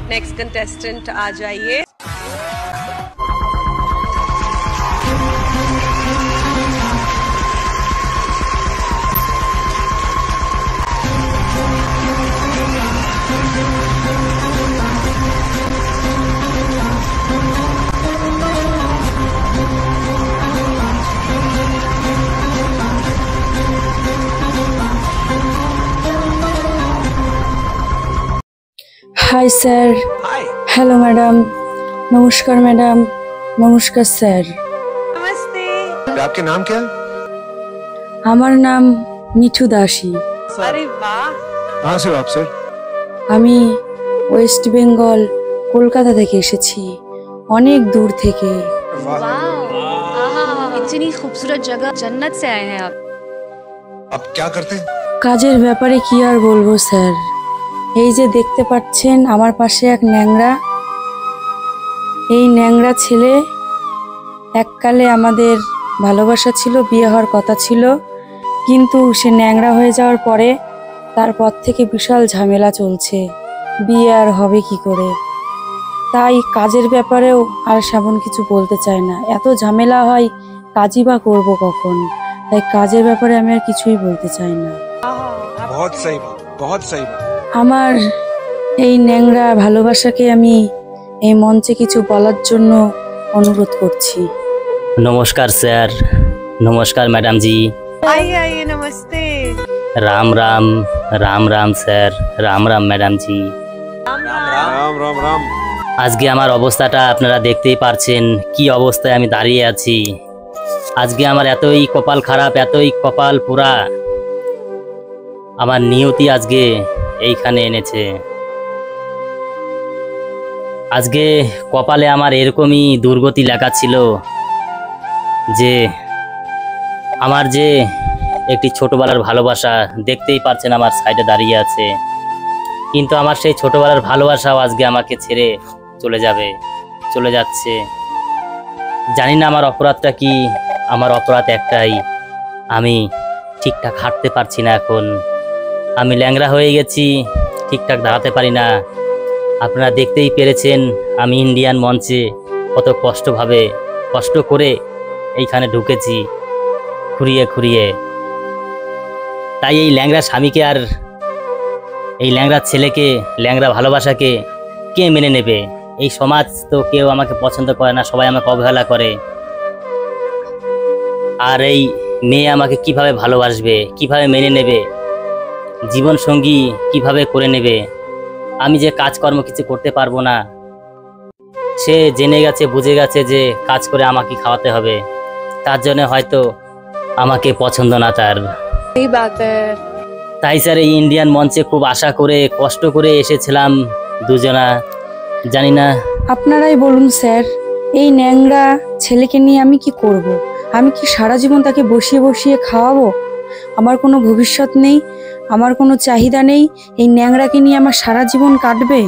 Next contestant आ जाइए। Hi sir. Hello madam. नमस्कार madam. नमस्कार सर। नमस्ते। आपके नाम क्या है? আমার নাম মিঠু দাসী। अरे वाह। कहाँ से हो आप सर? আমি ওয়েস্ট বেঙ্গল কলকাতা থেকে এসেছি, অনেক দূর থেকে। इतनी खूबसूरत जगह, जन्नत से आए हैं आप। आप क्या करते हैं? কাজের ব্যাপারে কি আর বলবো স্যার, এই যে দেখতে পাচ্ছেন আমার পাশে এক ন্যাংরা, এই ন্যাংরা ছেলে এককালে আমাদের ভালোবাসা ছিল, বিয়ে হওয়ার কথা ছিল, কিন্তু সে ন্যাংরা হয়ে যাওয়ার পরে তারপর থেকে বিশাল ঝামেলা চলছে, বিয়ে আর হবে কি করে। তাই কাজের ব্যাপারেও আর সেমন কিছু বলতে চায় না, এত ঝামেলা হয়, কাজই বা করবো কখন। তাই কাজের ব্যাপারে আমি আর কিছুই বলতে চাই না। बहुत सही बात, बहुत सही बात। আমার এই ন্যাংরা ভালোবাসাকে আমি এই মঞ্চে কিছু বলার জন্য অনুরোধ করছি। नमस्कार सर। नमस्कार मैडम जी। आइए आइए, नमस्ते। राम राम। राम राम सर। राम राम मैडम जी। राम राम राम। আজকে আমার অবস্থাটা আপনারা দেখতেই পারছেন, কি অবস্থায় আমি দাঁড়িয়ে আছি। আজকে আমার এতই কপাল খারাপ, এতই কপাল পোড়া, আমার নিয়তি আজকে এইখানে এনেছে। আজকে কপালে আমার এরকমই দুর্গতি লেখা ছিল যে আমার যে একটি ছোটবেলার ভালোবাসা, দেখতেই পারছেন আমার সাইডে দাঁড়িয়ে আছে, কিন্তু আমার সেই ছোটবেলার ভালোবাসাও আজকে আমাকে ছেড়ে চলে যাবে, চলে যাচ্ছে। জানি না আমার অপরাধটা কি। আমার অপরাধ একটাই, আমি ঠিকঠাক হাঁটতে পারছি না এখন, আমি ল্যাংড়া হয়ে গেছি, ঠিকঠাক দাঁড়াতে পারি না। আপনারা দেখতেই পেরেছেন আমি ইন্ডিয়ান মঞ্চে কত কষ্ট করে এইখানে ঢুকেছি খুঁড়িয়ে খুঁড়িয়ে। তাই এই ল্যাংড়া স্বামীকে আর এই ল্যাংড়া ছেলেকে, ল্যাংড়া ভালোবাসাকে কে মেনে নেবে? এই সমাজ তো কেউ আমাকে পছন্দ করে না, সবাই আমাকে অবহেলা করে। আর এই মেয়ে আমাকে কিভাবে ভালোবাসবে, কিভাবে মেনে নেবে, জীবন সঙ্গী কিভাবে করে নেবে? আমি যে কাজকর্ম কিছু করতে পারবো না, সে জেনে গেছে, বুঝে গেছে যে কাজ করে আমাকে খাওয়াতে হবে, তার জন্য হয়তো আমাকে পছন্দ না তার। सही बात है। তাই স্যার এই ইন্ডিয়ান মঞ্চে খুব আশা করে কষ্ট করে এসেছিলাম দুজনা, জানি না। আপনারাই বলুন স্যার, এই ন্যাংরা ছেলেকে নিয়ে আমি কি করব? আমি কি সারা জীবন তাকে বসিয়ে বসিয়ে খাওয়াবো? আমার কোনো ভবিষ্যৎ নেই, আমার কোনো চাহিদা নেই, এই ন্যাংরাকে নিয়ে আমার সারা জীবন কাটবে?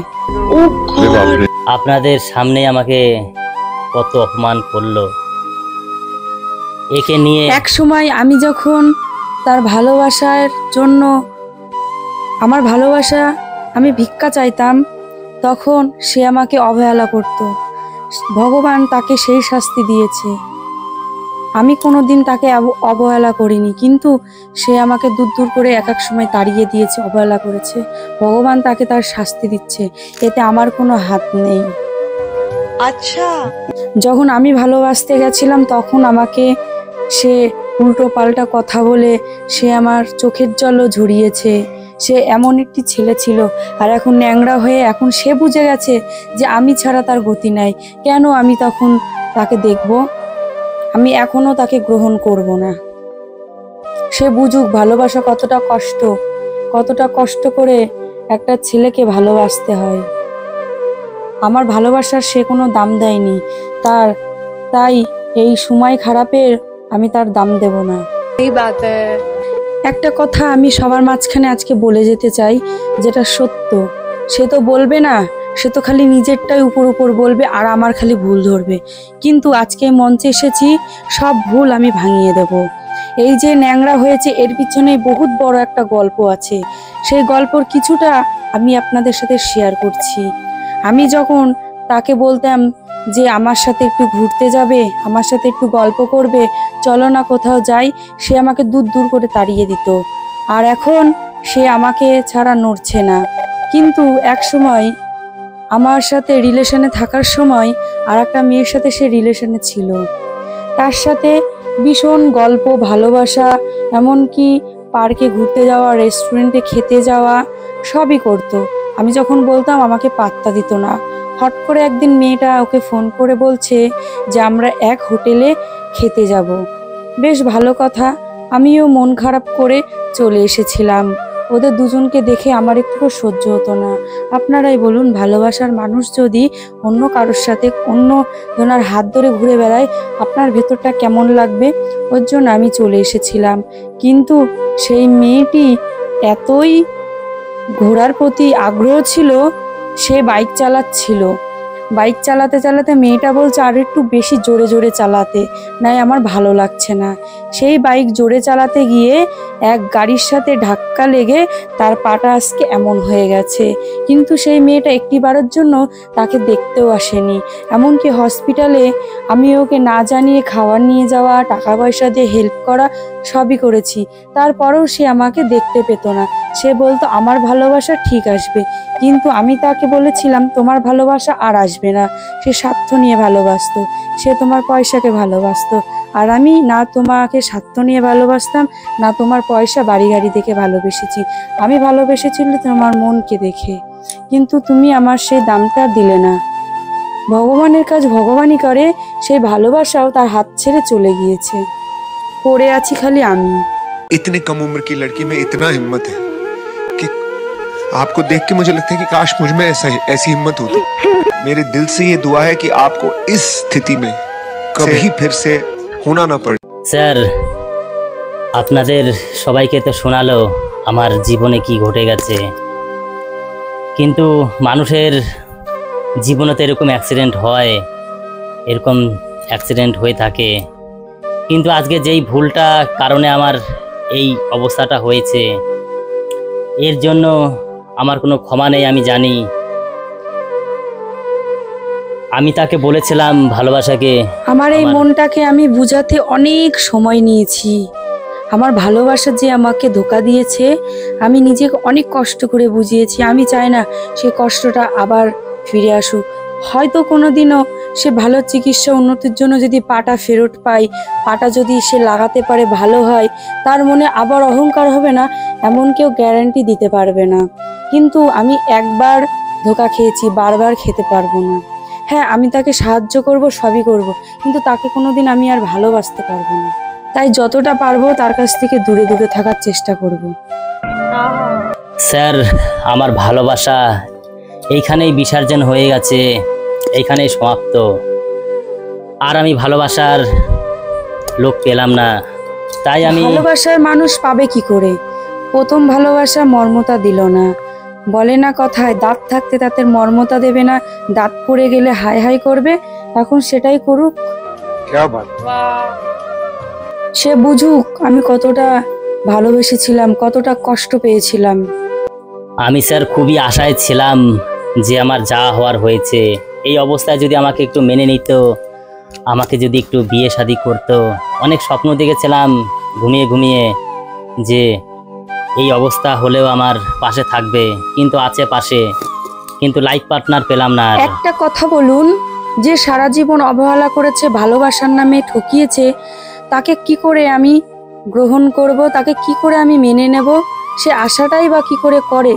আপনাদের সামনে আমাকে কত অপমান করলো, একে নিয়ে। এক সময় আমি যখন তার ভালোবাসার জন্য, আমার ভালোবাসা আমি ভিক্ষা চাইতাম, তখন সে আমাকে অবহেলা করত। ভগবান তাকে সেই শাস্তি দিয়েছে, আমি কোনোদিন তাকে অবহেলা করিনি, কিন্তু সে আমাকে দূর দূর করে এক এক সময় তাড়িয়ে দিয়েছে, অবহেলা করেছে। ভগবান তাকে তার শাস্তি দিচ্ছে, এতে আমার কোনো হাত নেই। अच्छा। যখন আমি ভালোবাসতে গেছিলাম তখন আমাকে সে উল্টো পাল্টা কথা বলে সে আমার চোখের জলও ঝরিয়েছে। সে এমন একটি ছেলে ছিল, আর এখন ন্যাংরা হয়ে এখন সে বুঝে গেছে যে আমি ছাড়া তার গতি নাই। কেন আমি তখন তাকে দেখব? আমি এখনো তাকে গ্রহণ করব না। সে বুঝুক ভালোবাসা কতটা কষ্ট করে একটা ছেলেকে ভালোবাসতে হয়। আমার ভালোবাসার সে কোনো দাম দেয়নি, তাই এই সময় খারাপের আমি তার দাম দেব না। सही बात है। একটা কথা আমি সবার মাঝখানে আজকে বলে যেতে চাই, যেটা সত্য। সে তো বলবে না, সে তো খালি নিজেরটাই উপর বলবে আর আমার খালি ভুল ধরবে। কিন্তু আজকে মঞ্চে এসেছি, সব ভুল আমি ভাঙিয়ে দেব। এই যে ন্যাংরা হয়েছে এর পিছনে বহুত বড় একটা গল্প আছে, সেই গল্পর কিছুটা আমি আপনাদের সাথে শেয়ার করছি। আমি যখন তাকে বলতাম যে আমার সাথে একটু ঘুরতে যাবে, আমার সাথে একটু গল্প করবে, চলো না কোথাও যাই, সে আমাকে দূর দূর করে তাড়িয়ে দিত। আর এখন সে আমাকে ছাড়া নড়ছে না। কিন্তু এক সময় আমার সাথে রিলেশনে থাকার সময় আর একটা মেয়ের সাথে সে রিলেশনে ছিল। তার সাথে ভীষণ গল্প, ভালোবাসা, এমনকি পার্কে ঘুরতে যাওয়া, রেস্টুরেন্টে খেতে যাওয়া সবই করতো। আমি যখন বলতাম আমাকে পাত্তা দিত না। হট করে একদিন মেয়েটা ওকে ফোন করে বলছে যে আমরা এক হোটেলে খেতে যাব। বেশ ভালো কথা, আমিও মন খারাপ করে চলে এসেছিলাম। ওদের দুজনকে দেখে আমার একটু সহ্য হতো না। আপনারাই বলুন, ভালোবাসার মানুষ যদি অন্য কারোর সাথে অন্য জনের হাত ধরে ঘুরে বেড়ায় আপনার ভেতরটা কেমন লাগবে? ওর জন্য আমি চলে এসেছিলাম। কিন্তু সেই মেয়েটি এতই ঘোরার প্রতি আগ্রহ ছিল, সে বাইক চালাচ্ছিল। বাইক চালাতে চালাতে মেয়েটা বলছে আর একটু বেশি জোরে জোরে চালাতে, নাই আমার ভালো লাগছে না। সেই বাইক জোরে চালাতে গিয়ে এক গাড়ির সাথে ধাক্কা লেগে তার পাটা আজকে এমন হয়ে গেছে। কিন্তু সেই মেয়েটা একটিবারের জন্য তাকে দেখতেও আসেনি। এমনকি হসপিটালে আমি ওকে না জানিয়ে খাবার নিয়ে যাওয়া, টাকা পয়সা দিয়ে হেল্প করা সবই করেছি। তারপরেও সে আমাকে দেখতে পেত না। সে বলতো আমার ভালোবাসা ঠিক আসবে, কিন্তু আমি তাকে বলেছিলাম তোমার ভালোবাসা আর আসবে না। সে স্বার্থ নিয়ে ভালোবাসতো, সে তোমার পয়সাকে ভালোবাসতো। আর আমি না তোমাকে স্বার্থ নিয়ে ভালোবাসতাম, না তোমার পয়সা বাড়ি গাড়ি দেখে ভালোবেসেছি। আমি ভালোবেসেছিল তোমার মনকে দেখে। কিন্তু তুমি আমার সেই দামটা দিলে না। ভগবানের কাজ ভগবানই করে, সেই ভালোবাসাও তার হাত ছেড়ে চলে গিয়েছে। পড়ে আছি খালি আমি। इतनी कम उम्र की लड़की में इतना हिम्मत है कि आपको देख के मुझे लगता है कि काश मुझ में ऐसी हिम्मत होती। मेरे दिल से ये दुआ है कि आपको इस स्थिति में कभी फिर से होना ना पड़े। স্যার, আপনাদের সবাইকে তো শোনালো আমার জীবনে কি ঘটে গেছে, কিন্তু মানুষের জীবনে তো এরকম অ্যাক্সিডেন্ট হয়, এরকম অ্যাক্সিডেন্ট হয়ে থাকে। কিন্তু আজকে যেই ভুলটা কারণে আমার এই অবস্থাটা হয়েছে, এর জন্য আমার কোনো ক্ষমা নেই। আমি জানি আমি তাকে বলেছিলাম ভালোবাসাকে, আমার এই মনটাকে আমি বুঝাতে অনেক সময় নিয়েছি। আমার ভালোবাসা যে আমাকে ধোঁকা দিয়েছে, আমি নিজেকে অনেক কষ্ট করে বুঝিয়েছি। আমি চাই না সেই কষ্টটা আবার ফিরে আসুক। হয়তো কোনোদিনও সে ভালো চিকিৎসা উন্নতির জন্য যদি পাটা ফেরত পায়, পাটা যদি সে লাগাতে পারে, ভালো হয়, তার মনে আবার অহংকার হবে না এমন কেউ গ্যারান্টি দিতে পারবে না। কিন্তু আমি একবার ধোঁকা খেয়েছি, বারবার খেতে পারবো না। হ্যাঁ, আমি তাকে সাহায্য করব, সবই করব, কিন্তু তাকে কোনোদিন আমি আর ভালোবাসতে পারবো না। তাই যতটা পারবো তার কাছ থেকে দূরে দূরে থাকার চেষ্টা করব। স্যার, আমার ভালোবাসা এইখানেই বিসর্জন হয়ে গেছে, এইখানেই সমাপ্ত। আর আমি ভালোবাসার লোক পেলাম না, তাই আমি ভালোবাসার মানুষ পাবে কি করে? প্রথম ভালোবাসা মর্মতা দিল না। বলে না কথায়, দাঁত থাকতে দাঁতের মর্মতা দেবে না, দাঁত পড়ে গেলে হাই হাই করবে। এখন সেটাই করুক, क्या बात। সে বুঝুক আমি কতটা ভালোবেসেছিলাম, কতটা কষ্ট পেয়েছিলাম। আমি স্যার খুবই আশায় ছিলাম যে আমার যা হওয়ার হয়েছে, এই অবস্থায় যদি আমাকে একটু মেনে নিত, আমাকে যদি একটু বিয়ে শাদী করতো। অনেক স্বপ্ন দেখেছিলাম ঘুমিয়ে ঘুমিয়ে যে এই অবস্থা হলেও আমার পাশে থাকবে, কিন্তু আছে পাশে, কিন্তু লাইফ পার্টনার পেলাম না। আর একটা কথা বলুন, যে সারা জীবন অবহেলা করেছে, ভালোবাসার নামে ঠকিয়েছে, তাকে কি করে আমি গ্রহণ করব? তাকে কি করে আমি মেনে নেব? সে আশাটাই বা কি করে করে?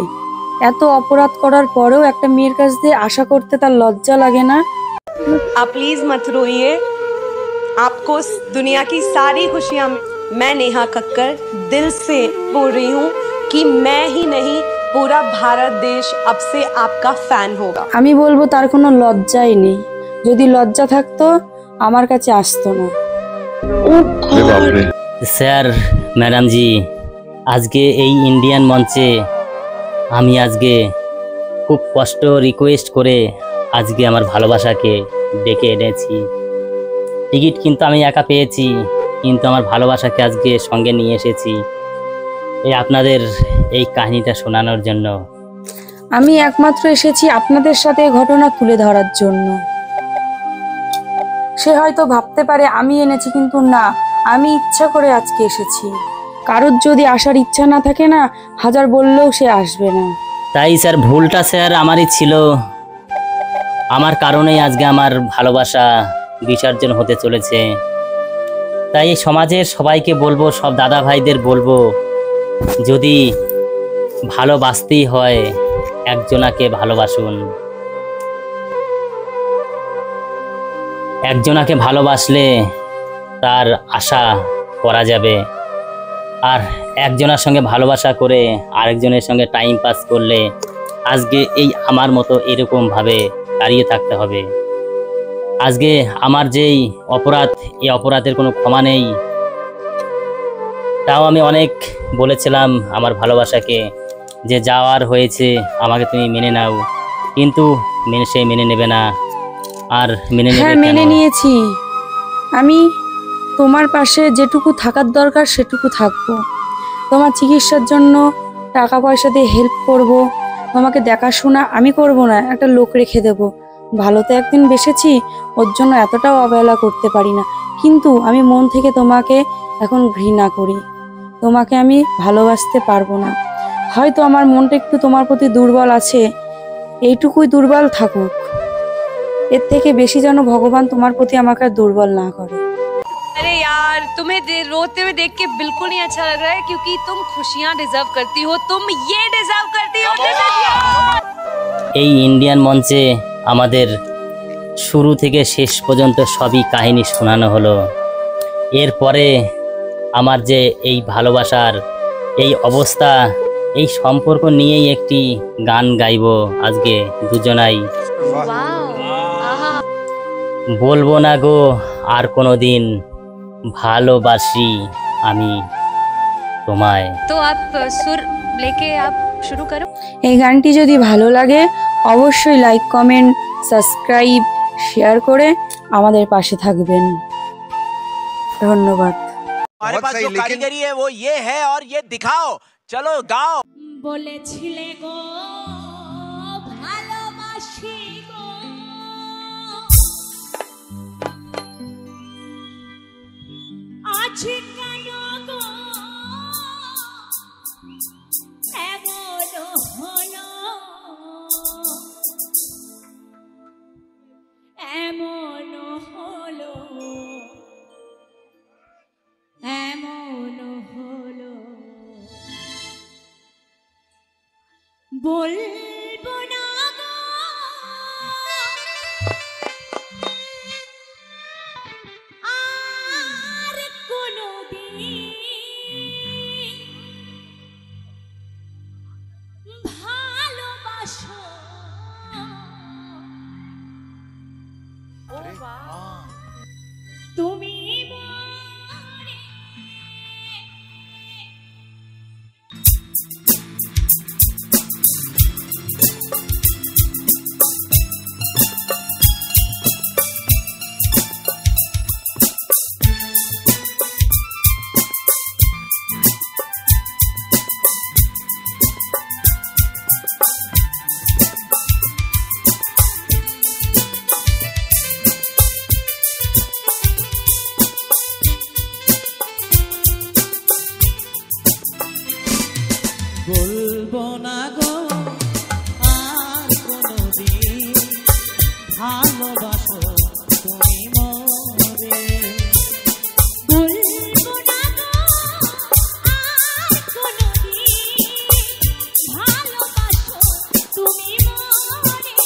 এত অপরাধ করার পরেও একটা মেয়ের কাছ দিয়ে আশা করতে তার লজ্জা লাগে না? आप प्लीज मत रोइए। आपको इस दुनिया की सारी खुशियां मैं नेहा कक्कर दिल से बोल रही हूँ कि मैं ही नहीं पूरा भारत देश अब से आपका फैन होगा। আমি বলবো তার কোনো লজ্জাই নেই। যদি লজ্জা থাকতো আমার কাছে আসতো না। স্যার, ম্যাডাম জি, আজকে এই ইন্ডিয়ান মঞ্চে আমি আজকে খুব কষ্ট রিকোয়েস্ট করে আজকে আমার ভালোবাসাকে ডেকে এনেছি। টিকিট কিন্তু আমি একা পেয়েছি, কিন্তু আমার ভালোবাসাকে আজকে সঙ্গে নিয়ে এসেছি এই আপনাদের এই কাহিনীটা শোনানোর জন্য। আমি একমাত্র এসেছি আপনাদের সাথে ঘটনা তুলে ধরার জন্য। সে হয়তো ভাবতে পারে আমি এনেছি, কিন্তু না, আমি ইচ্ছা করে আজকে এসেছি। কারোর যদি আসার ইচ্ছা না থাকে না, হাজার বললেও সে আসবে না। তাই স্যার, ভুলটা স্যার আমারই ছিল। আমার কারণেই আজকে আমার ভালোবাসা বিসর্জন হতে চলেছে। তাই সমাজের সবাইকে বলবো, সব দাদা ভাইদের বলবো, যদি ভালোবাসতেই হয় একজনাকে ভালোবাসুন। একজনাকে ভালোবাসলে তার আশা করা যাবে, আর একজনের সঙ্গে ভালোবাসা করে আরেকজনের সঙ্গে টাইম পাস করলে আজকে এই আমার মতো এরকমভাবে দাঁড়িয়ে থাকতে হবে। আজকে আমার যেই অপরাধ, এই অপরাধের কোনো ক্ষমা নেই। তাও আমি অনেক বলেছিলাম আমার ভালোবাসাকে যে যাওয়ার হয়েছে, আমাকে তুমি মেনে নাও, কিন্তু সে মেনে নেবে না। আর মেনে নেবে হ্যাঁ, মেনে কেন? নিয়েছি। আমি তোমার পাশে যেটুকু থাকার দরকার সেটুকু থাকবো। তোমার চিকিৎসার জন্য টাকা পয়সা দিয়ে হেল্প করব। তোমাকে দেখাশোনা আমি করব না, একটা লোক রেখে দেব। ভালো তো একদিন বেসেছি, ওর জন্য এতটাও অবহেলা করতে পারি না। কিন্তু আমি মন থেকে তোমাকে এখন ঘৃণা করি। তোমাকে আমি ভালোবাসতে পারবো না। হয়তো আমার মনটা একটু তোমার প্রতি দুর্বল আছে, এইটুকুই দুর্বল থাকুক। এর থেকে বেশি যেন ভগবান তোমার প্রতি আমাকে আর দুর্বল না করে। अरे यार, तुम्हें रोते हुए देख के बिल्कुल नहीं अच्छा लग रहा है, क्योंकि तुम खुशियां डिजर्व करती हो, तुम ये डिजर्व करती हो। এই ইন্ডিয়ান মঞ্চে আমাদের শুরু থেকে শেষ পর্যন্ত সবই কাহিনী শোনানো হলো। এরপরে আমার যে এই ভালোবাসার এই অবস্থা, এই সম্পর্ক নিয়েই একটি গান গাইবো আজকে দুজনাই। বলবো না গো আর কোনোদিন ভালোবাসি আমি তোমায়। तो आप सुर लेके आप शुरू करो। এই গানটি যদি ভালো লাগে অবশ্যই লাইক, কমেন্ট, সাবস্ক্রাইব, শেয়ার করে আমাদের পাশে থাকবেন। ধন্যবাদ। हमारे पास जो कारीगरी है वो ये है, और ये दिखाओ, चलो गाओ। বলেছিলে গো ভালোবাসি গো, আজ কেন গো এমন হলো, এমন হলো, এমন হলো। বলবো না গো আর কোনোদিন ভালোবাসো। তুমি মনে বলবো না গো আর কোনোদিন ভালোবাসো তুমি মরে। বলবো না গো আর কোনোদিন ভালোবাসো তুমি মরে।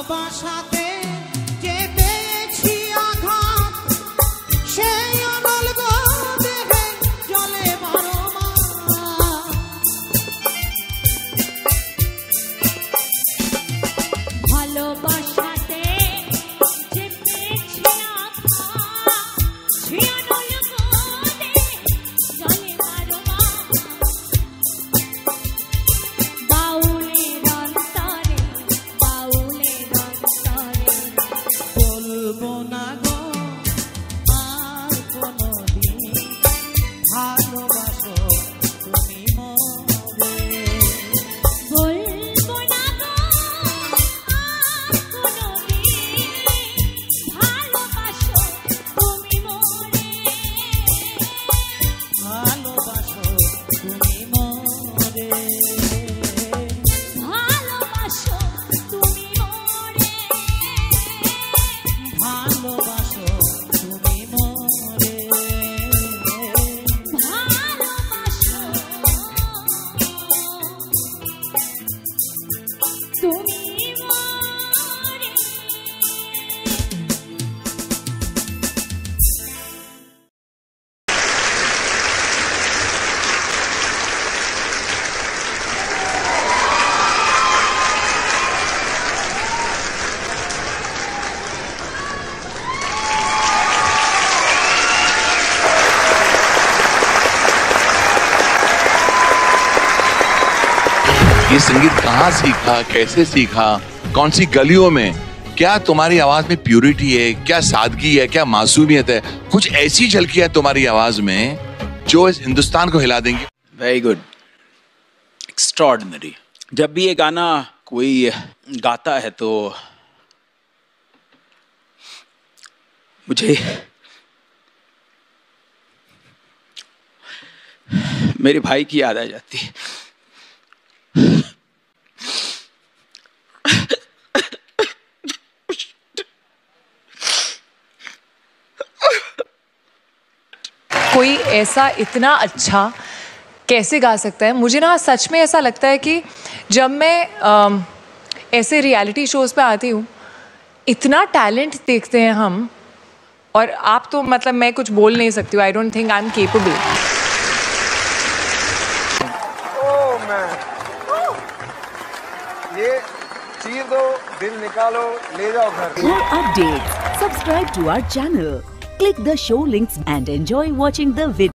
ভালোবাসাতে যে পেয়েছি আঘাত সেই অনল দেহে জলে বারো মাস ভালোবাসাতে যে পেয়েছি আঘাত সে অনল দেহে জলে বারো মাস বাউলের অন্তরে বলবো না গো আর কোনদিন ভালোবাসো তুমি মোরে বলবো না গো আর কোনদিন ভালোবাসো তুমি মোরে ভালোবাসো তুমি মোরে ভালোবাসো তুমি মোরে ভালোবাসো তুমি মোরে ভালোবাসো তুমি মোরে ये संगीत कहाँ सीखा, कैसे सीखा, कौन सी गलियों में? क्या तुम्हारी आवाज में प्यूरिटी है, क्या सादगी है, क्या मासूमियत है? कुछ ऐसी झलकी है तुम्हारी आवाज में जो इस हिंदुस्तान को हिला देंगी। Very good, extraordinary. जब भी ये गाना कोई गाता है तो मुझे मेरे भाई की याद आ जाती है। कोई ऐसा इतना अच्छा कैसे गा सकता है? मुझे ना सच में ऐसा लगता है कि जब मैं ऐसे रियलिटी शोज़ पे आती हूँ, इतना टैलेंट देखते हैं हम, और आप तो मतलब मैं कुछ बोल नहीं सकती हूँ। I don't think I am capable. ये चीर दो, दिल निकालो, ले जाओ घर। For updates, subscribe to our channel, click the show links and enjoy watching the video.